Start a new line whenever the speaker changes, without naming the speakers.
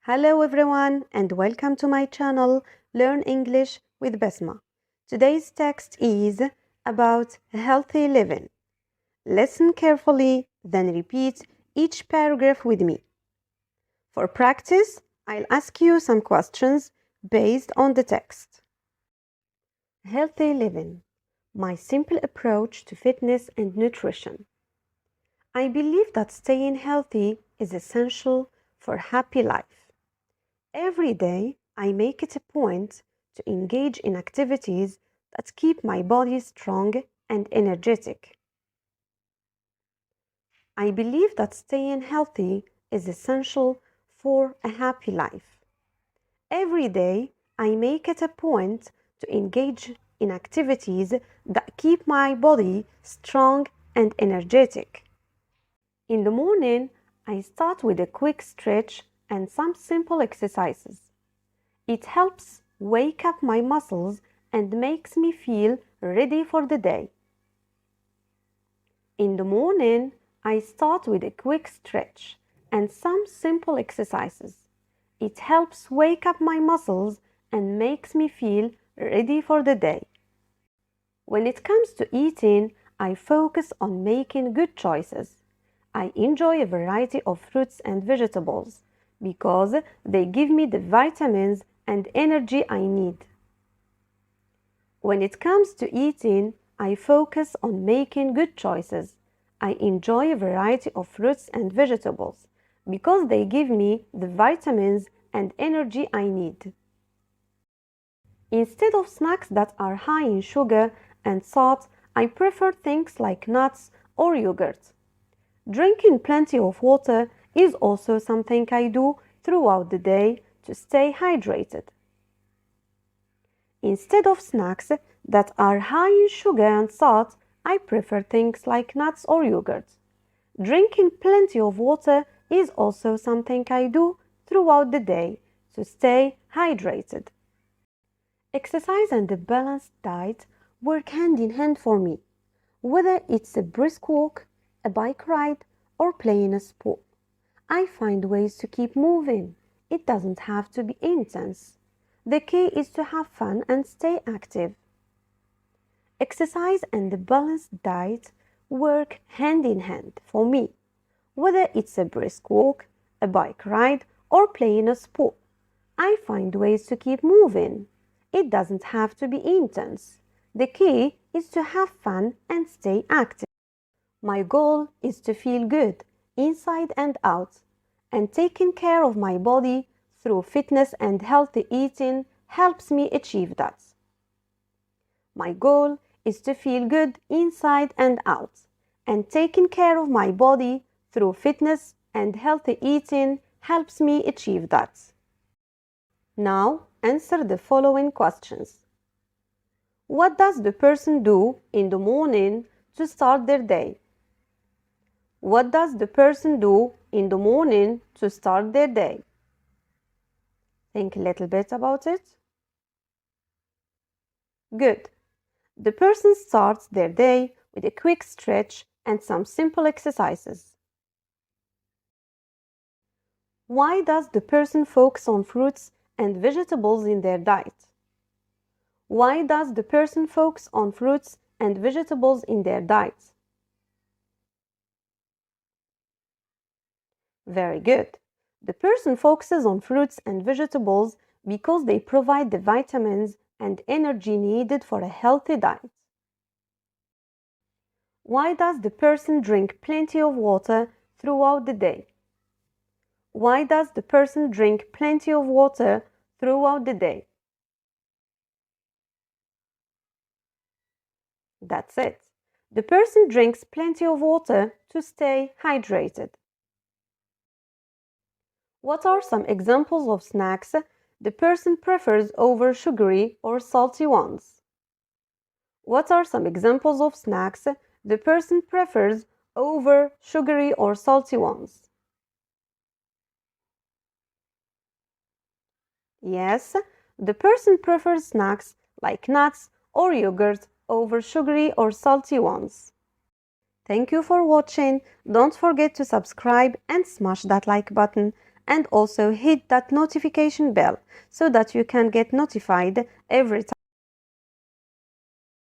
Hello everyone and welcome to my channel Learn English with Besma. Today's text is about healthy living. Listen carefully, then repeat each paragraph with me. For practice, I'll ask you some questions based on the text. Healthy living, my simple approach to fitness and nutrition. I believe that staying healthy is essential for a happy life. Every day, I make it a point to engage in activities that keep my body strong and energetic. I believe that staying healthy is essential for a happy life. Every day, I make it a point to engage in activities that keep my body strong and energetic. In the morning, I start with a quick stretch and some simple exercises. It helps wake up my muscles and makes me feel ready for the day. In the morning, I start with a quick stretch and some simple exercises. It helps wake up my muscles and makes me feel ready for the day. When it comes to eating, I focus on making good choices. I enjoy a variety of fruits and vegetables because they give me the vitamins and energy I need. When it comes to eating, I focus on making good choices. I enjoy a variety of fruits and vegetables because they give me the vitamins and energy I need. Instead of snacks that are high in sugar and salt, I prefer things like nuts or yogurt. Drinking plenty of water is also something I do throughout the day to stay hydrated. Instead of snacks that are high in sugar and salt, I prefer things like nuts or yogurt. Drinking plenty of water is also something I do throughout the day to stay hydrated. Exercise and a balanced diet work hand in hand for me, whether it's a brisk walk, a bike ride, or playing a sport. I find ways to keep moving. It doesn't have to be intense. The key is to have fun and stay active. Exercise and a balanced diet work hand in hand for me, whether it's a brisk walk, a bike ride, or playing a sport. I find ways to keep moving. It doesn't have to be intense. The key is to have fun and stay active. My goal is to feel good inside and out, and taking care of my body through fitness and healthy eating helps me achieve that. My goal is to feel good inside and out, and taking care of my body through fitness and healthy eating helps me achieve that. Now, answer the following questions. What does the person do in the morning to start their day? What does the person do in the morning to start their day? Think a little bit about it. Good. The person starts their day with a quick stretch and some simple exercises. Why does the person focus on fruits and vegetables in their diet? Why does the person focus on fruits and vegetables in their diet? Very good. The person focuses on fruits and vegetables because they provide the vitamins and energy needed for a healthy diet. Why does the person drink plenty of water throughout the day? Why does the person drink plenty of water throughout the day? That's it. The person drinks plenty of water to stay hydrated. What are some examples of snacks the person prefers over sugary or salty ones? What are some examples of snacks the person prefers over sugary or salty ones? Yes, the person prefers snacks like nuts or yogurt over sugary or salty ones. Thank you for watching. Don't forget to subscribe and smash that like button. and also hit that notification bell so that you can get notified every time